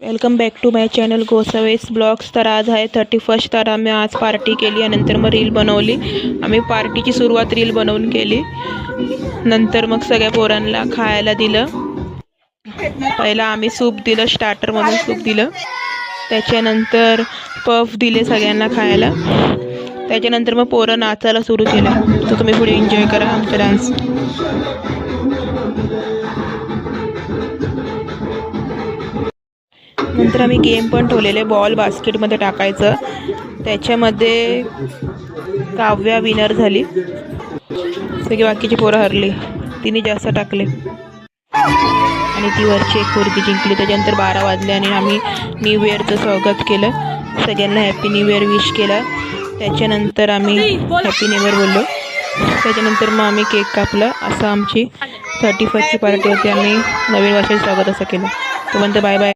Welcome back to my channel Gosave's blogs. तर आज आहे 31st। तर आम्ही आज पार्टी केली आणि नंतर मग रील बनवली। आम्ही पार्टीची सुरुवात रील बनवून केली, नंतर मग सगळ्या पोरांना खायला दिलं। पहिला आम्ही सूप दिलं, स्टार्टर म्हणून सूप दिलं, त्याच्यानंतर पफ दिले सगळ्यांना खायला, त्याच्यानंतर मग पोरं नाचायला सुरू केलं। तर तुम्ही पुढे एन्जॉय करा आमचा डान्स। नंतर आम्ही गेम पण ठेवलेले, बॉल बास्केटमध्ये टाकायचं, त्याच्यामध्ये काव्या विनर झाली, सगळी बाकीची पोरं हरली, तिने जास्त टाकले आणि ती वरची एक पोरगी जिंकली। त्याच्यानंतर 12 वाजले आणि आम्ही न्यू इयरचं स्वागत केलं, सगळ्यांना हॅपी न्यू इयर विश केला। त्याच्यानंतर आम्ही हॅपी न्यू इयर बोललो, त्याच्यानंतर मग आम्ही केक कापला। असं आमची 31st पार्टी होती। आम्ही नवीन वर्षाचं स्वागत असं केलं। तोपर्यंत बाय बाय।